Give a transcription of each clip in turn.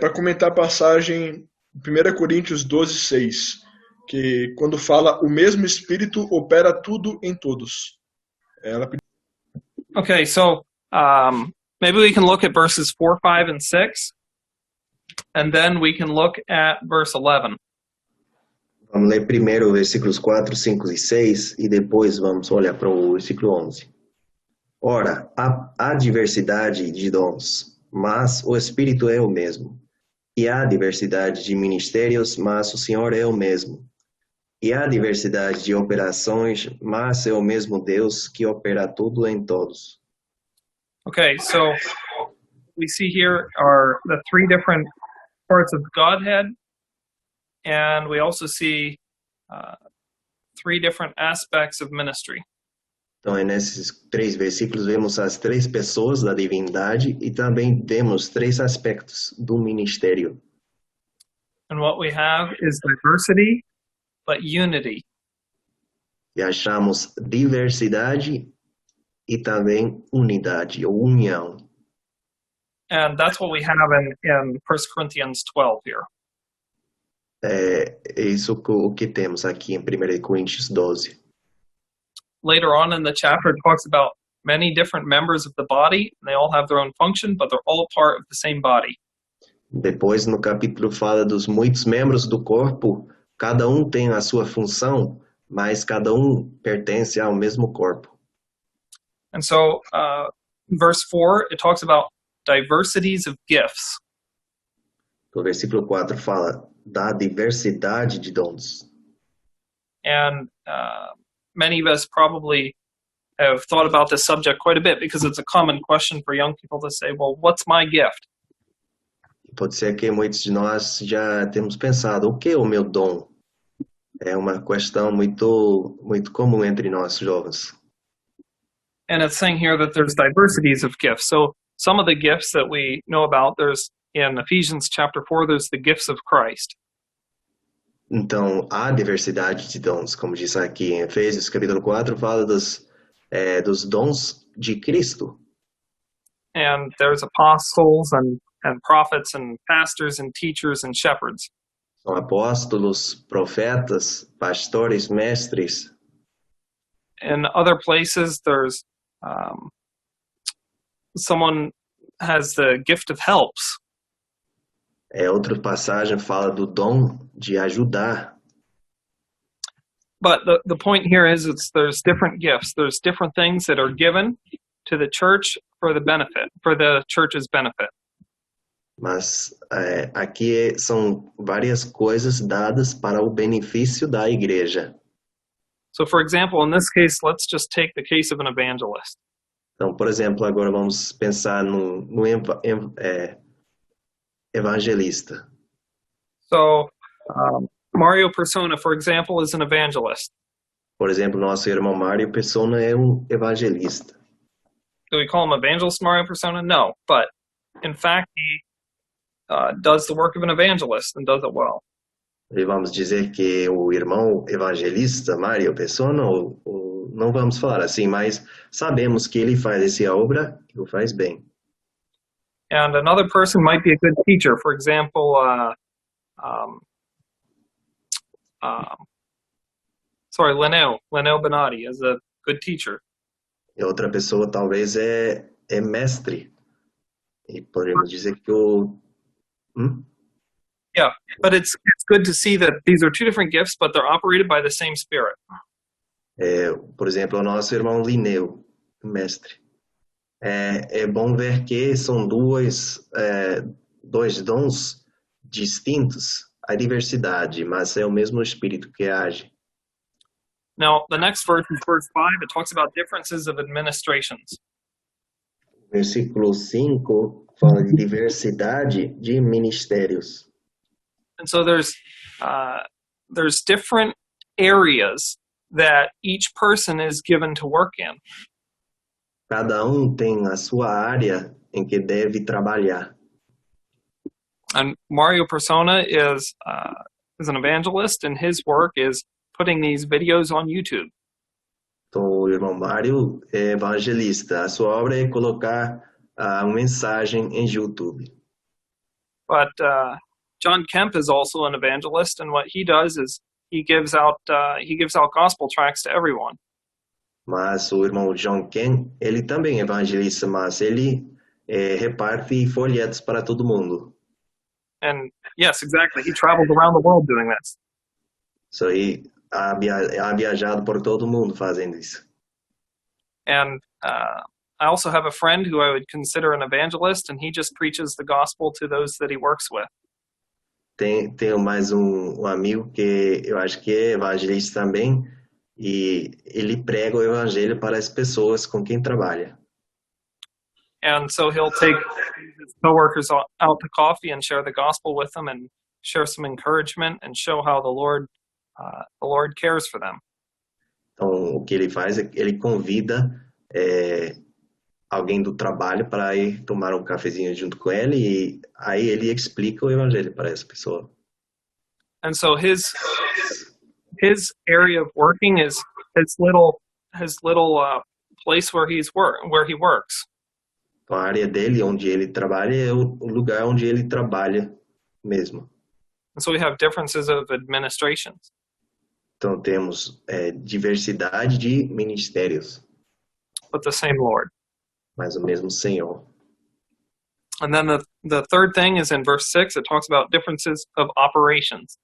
Para comentar a passagem 1 Coríntios 12:6, que quando fala o mesmo Espírito opera tudo em todos. Ela Okay, so maybe we can look at verses 4, 5, and 6, and then we can look at verse 11. Vamos ler primeiro versículos 4, 5 e 6 e depois vamos olhar para o versículo 11. Ora, há diversidade de dons, mas o Espírito é o mesmo. E há diversidade de ministérios, mas o Senhor é o mesmo. E há diversidade de operações, mas é o mesmo Deus que opera tudo em todos. Okay, so we see here are the three different parts of Godhead, and we also see three different aspects of ministry. Então, nesses 3 versículos, vemos as 3 pessoas da divindade e também vemos 3 aspectos do ministério. And what we have is diversity, but unity. E achamos diversidade e também unidade, ou união. And that's what we have in 1 Corinthians 12 here. É isso o que temos aqui em 1 Coríntios 12. Later on in the chapter, it talks about many different members of the body, and they all have their own function, but they're all part of the same body. Depois, no capítulo, fala dos muitos membros do corpo, cada um tem a sua função, mas cada um pertence ao mesmo corpo. And so, in verse 4, it talks about diversities of gifts. O versículo 4 fala da diversidade de dons. And many of us probably have thought about this subject quite a bit because it's a common question for young people to say, well, what's my gift? Pode ser que muitos de nós já temos pensado, o que é o meu dom? É uma questão muito comum entre nós jovens. And it's saying here that there's diversities of gifts. So some of the gifts that we know about, there's in Ephesians chapter 4, there's the gifts of Christ. Então, há diversidade de dons, como diz aqui em Efésios, capítulo 4, fala dos dons de Cristo. And there's apostles and prophets and pastors and teachers and shepherds. São apóstolos, profetas, pastores, mestres. In other places, there's someone has the gift of helps. Outra passagem fala do dom de ajudar. But the point here is there's different gifts. There's different things that are given to the church for the church's benefit. Mas aqui são várias coisas dadas para o benefício da igreja. So, for example, in this case, let's just take the case of an evangelist. Então, por exemplo, agora vamos pensar no evangelista. So, Mario Persona, for example, is an evangelist. Por exemplo, nosso irmão Mário Persona é evangelista. Do we call him Evangelist Mario Persona? No, but in fact, he does the work of an evangelist and does it well. E vamos dizer que o irmão evangelista Mário Persona, ou não vamos falar assim, mas sabemos que ele faz essa obra e o faz bem. And another person might be a good teacher. For example, Lenel Benatti is a good teacher. E outra pessoa talvez é mestre. E podemos dizer que Yeah, but it's good to see that these are two different gifts, but they're operated by the same Spirit. Por exemplo, o nosso irmão Lineu, mestre. É bom ver que são dois dons distintos, a diversidade, mas é o mesmo Espírito que age. Now, the next verse is verse 5. It talks about differences of administrations. Versículo 5 fala de diversidade de ministérios. And so there's different areas that each person is given to work in. Cada tem a sua área em que deve trabalhar. And Mario Persona is an evangelist, and his work is putting these videos on YouTube. Então, o irmão Mário é evangelista. A sua obra é colocar uma mensagem em YouTube. But John Kemp is also an evangelist, and what he does is he gives out gospel tracts to everyone. Mas o irmão John Ken, ele também é evangelista, mas ele reparte folhetos para todo mundo. And yes, exactly. He travels around the world doing this. Isso aí ha viajado por todo mundo fazendo isso. And I also have a friend who I would consider an evangelist, and he just preaches the gospel to those that he works with. Tenho mais um amigo que eu acho que é evangelista também, e ele prega o evangelho para as pessoas com quem trabalha. And so he'll take his coworkers out to coffee and share the gospel with them and share some encouragement and show how the Lord cares for them. Então, o que ele faz é que ele convida alguém do trabalho para ir tomar um cafezinho junto com ele, e aí ele explica o evangelho para essa pessoa. And so his area of working is his little place where he works. Então, a área dele, onde ele trabalha, é o lugar onde ele trabalha mesmo. And so we have differences of administrations. Então, temos diversidade de ministérios, But the same Lord. mas o mesmo Senhor. And then the third thing is in verse 6, it talks about differences of operations.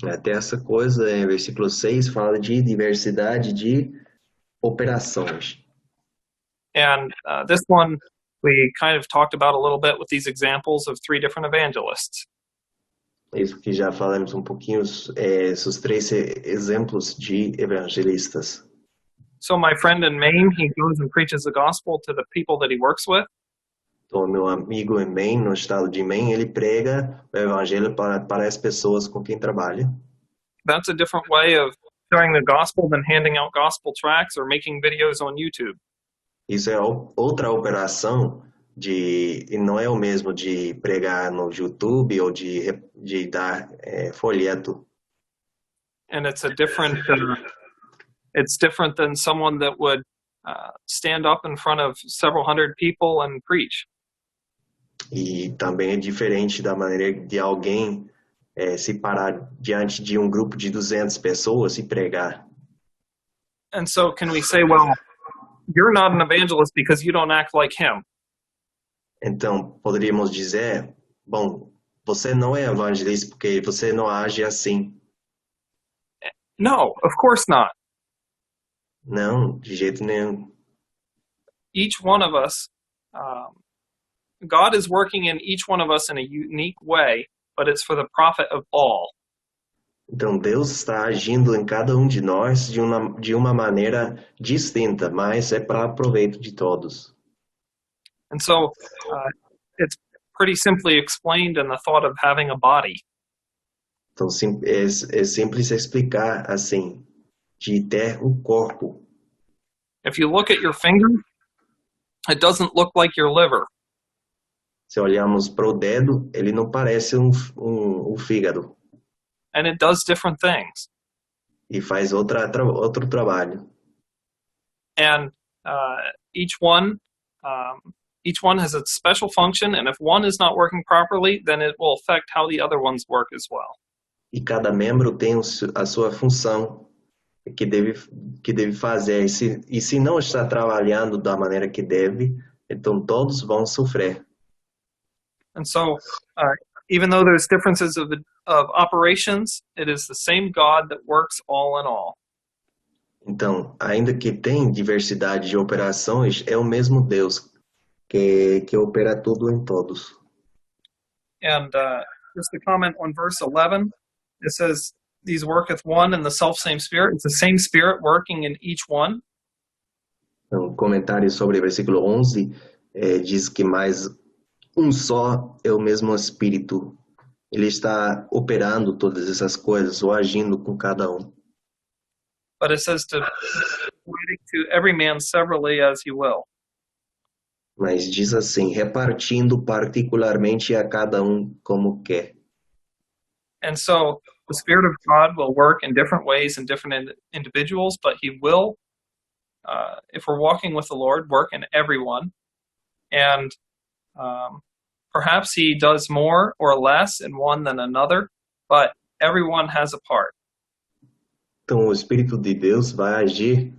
Até essa coisa, em versículo 6, fala de diversidade de operações. And this one we kind of talked about a little bit with these examples of three different evangelists. Isso que já falamos um pouquinho, esses três exemplos de evangelistas. So my friend in Maine, he goes and preaches the gospel to the people that he works with. Então, meu amigo em Maine, no estado de Maine, ele prega o evangelho para as pessoas com quem trabalha. That's a different way of sharing the gospel than handing out gospel tracts or making videos on YouTube. Isso é outra operação e não é o mesmo de pregar no YouTube ou de dar folheto. And it's it's different than someone that would stand up in front of several hundred people and preach. E também é diferente da maneira de alguém se parar diante de um grupo de 200 pessoas e pregar. And so can we say, well, you're not an evangelist because you don't act like him? Então, poderíamos dizer, bom, você não é evangelista porque você não age assim. No, of course not. Não, de jeito nenhum. Each one of us, God is working in each one of us in a unique way, but it's for the profit of all. Então, Deus está agindo em cada um de nós de uma maneira distinta, mas é para proveito de todos. And so it's pretty simply explained in the thought of having a body. Então, é simples explicar assim, de ter um corpo. If you look at your finger, it doesn't look like your liver. Se olharmos para o dedo, ele não parece um fígado. And it does different things. E faz outro trabalho. And each one has a special function, and if one is not working properly, then it will affect how the other ones work as well. E cada membro tem a sua função que deve fazer. E se não está trabalhando da maneira que deve, então todos vão sofrer. And so, even though there's differences of operations, it is the same God that works all in all. Então, ainda que tem diversidade de operações, é o mesmo Deus que opera tudo em todos. And just to comment on verse 11, it says, "These worketh one and the self-same Spirit." It's the same Spirit working in each one. Um comentário sobre o versículo 11 diz que mais um só é o mesmo Espírito. Ele está operando todas essas coisas ou agindo com cada um. But it says to every man severally as he will. Mas diz assim, repartindo particularmente a cada um como quer. And so the Spirit of God will work in different ways in different individuals, but he will, if we're walking with the Lord, work in everyone. And Perhaps he does more or less in one than another, but everyone has a part. Então, o Espírito de Deus vai agir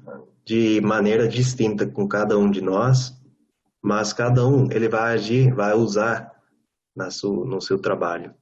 de maneira distinta com cada um de nós, mas cada um ele vai agir, vai usar no seu trabalho.